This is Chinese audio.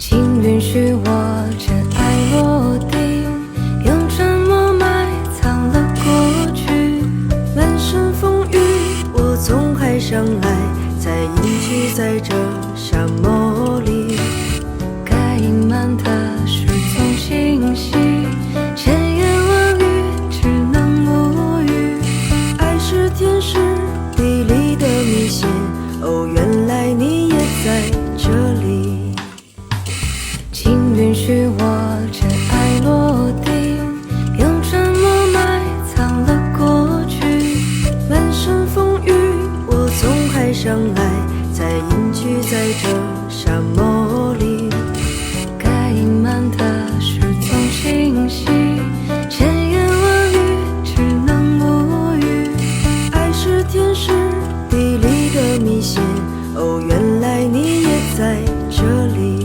请允许我尘埃落定，用沉默埋藏了过去。满身风雨，我从海上来，才隐居在这沙漠里。该隐瞒的事总清晰，千言万语只能无语。爱是天时地利的迷信，哦，原来你也在这里。请允许我尘埃落定，用沉默埋藏了过去。满身风雨，我从海上来，才隐居在这沙漠里。该隐瞒的事总清晰，千言万语只能无语。爱是天时地利的迷信，哦，原来你也在这里。